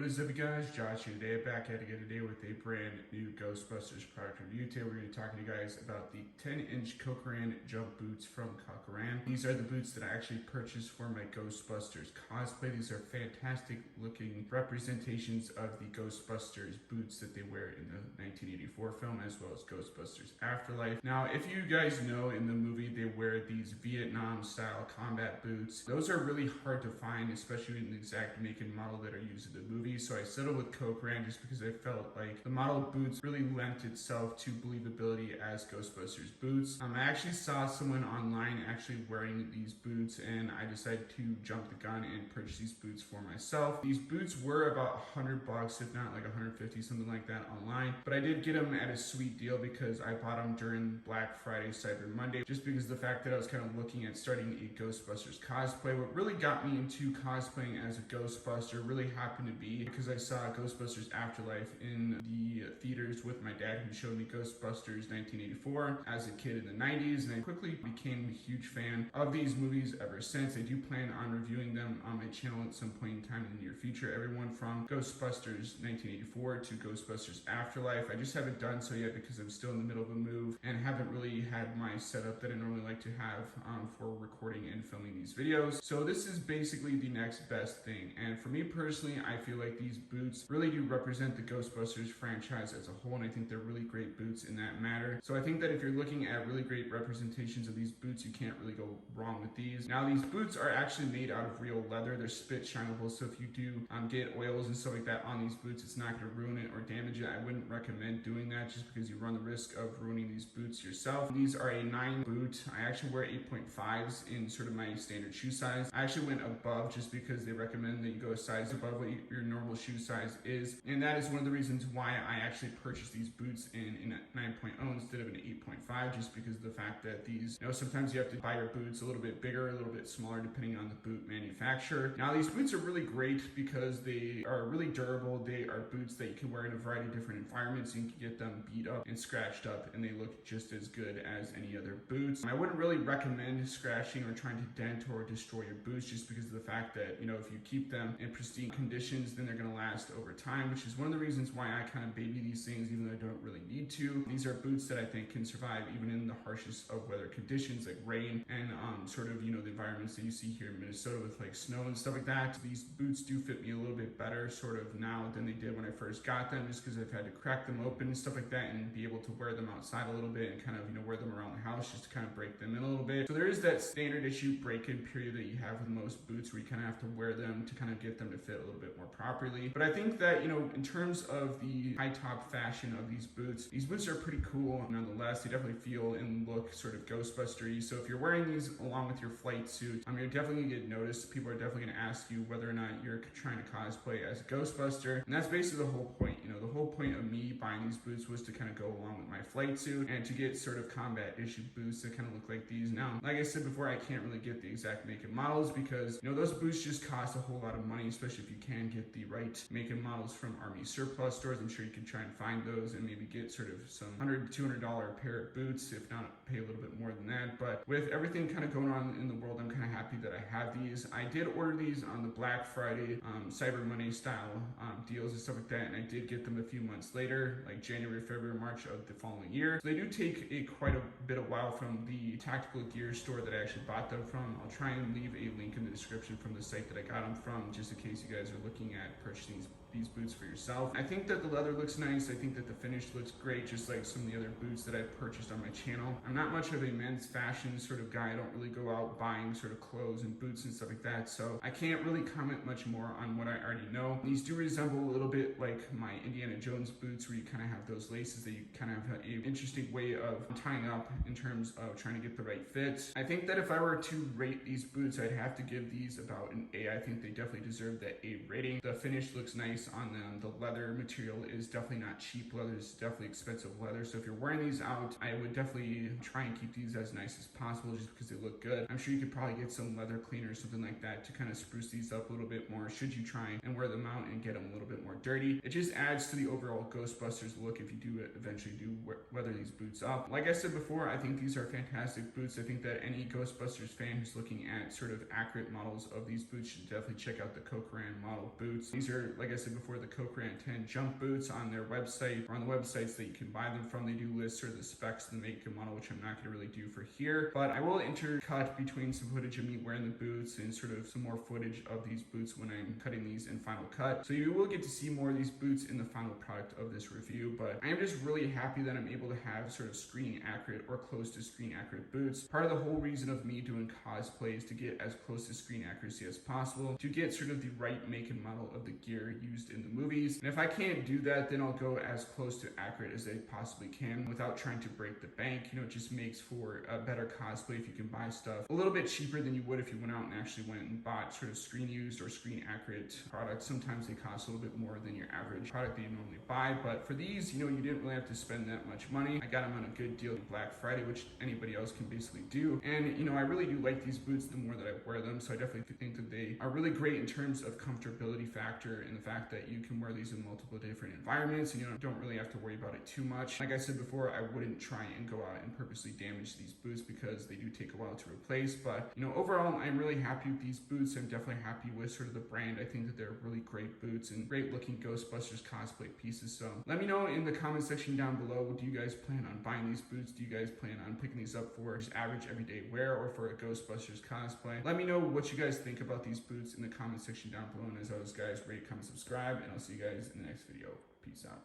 What is up, you guys? Josh here today, back at it again today with a brand new Ghostbusters product review. Today we're going to be talking to you guys about the 10-inch Corcoran jump boots from Corcoran. These are the boots that I actually purchased for my Ghostbusters cosplay. These are fantastic looking representations of the Ghostbusters boots that they wear in the 1984 film, as well as Ghostbusters Afterlife. Now, if you guys know, in the movie they wear these Vietnam style combat boots. Those are really hard to find, especially in the exact make and model that are used in the movie. So I settled with Corcoran just because I felt like the model of boots really lent itself to believability as Ghostbusters boots. I actually saw someone online actually wearing these boots, and I decided to jump the gun and purchase these boots for myself. These boots were about $100, if not like 150, something like that online. But I did get them at a sweet deal because I bought them during Black Friday, Cyber Monday, just because of the fact that I was kind of looking at starting a Ghostbusters cosplay. What really got me into cosplaying as a Ghostbuster really happened to be because I saw Ghostbusters Afterlife in the theaters with my dad, who showed me Ghostbusters 1984 as a kid in the 90s, and I quickly became a huge fan of these movies ever since. I do plan on reviewing them on my channel at some point in time in the near future, everyone from Ghostbusters 1984 to Ghostbusters Afterlife. I just haven't done so yet because I'm still in the middle of a move and haven't really had my setup that I normally like to have for recording and filming these videos. So this is basically the next best thing, and for me personally, I feel like these boots really do represent the Ghostbusters franchise as a whole, and I think they're really great boots in that matter. So I think that if you're looking at really great representations of these boots, you can't really go wrong with these. Now, these boots are actually made out of real leather. They're spit shinable, so if you do get oils and stuff like that on these boots, it's not going to ruin it or damage it. I wouldn't recommend doing that just because you run the risk of ruining these boots yourself. These are a 9 boot. I actually wear 8.5s in sort of my standard shoe size. I actually went above just because they recommend that you go a size above what your normal shoe size is, and that is one of the reasons why I actually purchased these boots in a 9.0 instead of an 8.5, just because of the fact that these, sometimes you have to buy your boots a little bit bigger, a little bit smaller, depending on the boot manufacturer. Now, these boots are really great because they are really durable. They are boots that you can wear in a variety of different environments. You can get them beat up and scratched up, and they look just as good as any other boots. I wouldn't really recommend scratching or trying to dent or destroy your boots, just because of the fact that, if you keep them in pristine conditions, then they're going to last over time, which is one of the reasons why I kind of baby these things, even though I don't really need to. These are boots that I think can survive even in the harshest of weather conditions, like rain and sort of, the environments that you see here in Minnesota with like snow and stuff like that. These boots do fit me a little bit better sort of now than they did when I first got them, just because I've had to crack them open and stuff like that and be able to wear them outside a little bit and kind of, wear them around the house just to kind of break them in a little bit. So there is that standard issue break-in period that you have with most boots, where you kind of have to wear them to kind of get them to fit a little bit more properly. But I think that, in terms of the high top fashion of these boots are pretty cool nonetheless. They definitely feel and look sort of Ghostbuster-y. So if you're wearing these along with your flight suit, you're definitely gonna get noticed. People are definitely gonna ask you whether or not you're trying to cosplay as a Ghostbuster. And that's basically the whole point. The whole point of me buying these boots was to kind of go along with my flight suit and to get sort of combat issue boots that kind of look like these. Now, like I said before, I can't really get the exact make and models because, those boots just cost a whole lot of money, especially if you can get the right make and models from Army surplus stores. I'm sure you can try and find those and maybe get sort of some $100 to $200 pair of boots, if not pay a little bit more than that. But with everything kind of going on in the world, I'm kind of happy that I have these. I did order these on the Black Friday, Cyber Monday style deals and stuff like that, and I did get them a few months later, like January, February, March of the following year. So they do take quite a bit of while from the tactical gear store that I actually bought them from. I'll try and leave a link in the description from the site that I got them from, just in case you guys are looking at purchasing these boots for yourself. I think that the leather looks nice. I think that the finish looks great, just like some of the other boots that I've purchased on my channel. I'm not much of a men's fashion sort of guy. I don't really go out buying sort of clothes and boots and stuff like that, so I can't really comment much more on what I already know. These do resemble a little bit like my Indiana Jones boots, where you kind of have those laces that you kind of have an interesting way of tying up in terms of trying to get the right fit. I think that if I were to rate these boots, I'd have to give these about an A. I think they definitely deserve that A rating. The finish looks nice on them. The leather material is definitely not cheap leather. It's definitely expensive leather. So if you're wearing these out, I would definitely try and keep these as nice as possible just because they look good. I'm sure you could probably get some leather cleaner or something like that to kind of spruce these up a little bit more should you try and wear them out and get them a little bit more dirty. It just adds to the overall Ghostbusters look if you do eventually do weather these boots up. Like I said before, I think these are fantastic boots. I think that any Ghostbusters fan who's looking at sort of accurate models of these boots should definitely check out the Corcoran model boots. These are, like I said before, the Corcoran 10 jump boots on their website, or on the websites that you can buy them from. They do list sort of the specs of the make and model, which I'm not going to really do for here, but I will intercut between some footage of me wearing the boots and sort of some more footage of these boots when I'm cutting these in Final Cut. So you will get to see more of these boots in the final product of this review, but I am just really happy that I'm able to have sort of screen accurate or close to screen accurate boots. Part of the whole reason of me doing cosplay is to get as close to screen accuracy as possible, to get sort of the right make and model of the gear used in the movies. And if I can't do that, then I'll go as close to accurate as I possibly can without trying to break the bank. You know, it just makes for a better cosplay if you can buy stuff a little bit cheaper than you would if you went out and actually went and bought sort of screen used or screen accurate products. Sometimes they cost a little bit more than your average product that you normally buy, but for these, you know, you didn't really have to spend that much money. I got them on a good deal on Black Friday, which anybody else can basically do. And you know, I really do like these boots the more that I wear them, so I definitely think that they are really great in terms of comfortability factor and the fact that you can wear these in multiple different environments and you don't really have to worry about it too much. Like I said before, I wouldn't try and go out and purposely damage these boots because they do take a while to replace, but you know, overall I'm really happy with these boots. I'm definitely happy with sort of the brand. I think that they're really great boots and great looking Ghostbusters cosplay pieces. So let me know in the comment section down below, do you guys plan on buying these boots? Do you guys plan on picking these up for just average everyday wear or for a Ghostbusters cosplay? Let me know what you guys think about these boots in the comment section down below, and as always guys, rate, comment, subscribe, and I'll see you guys in the next video. Peace out.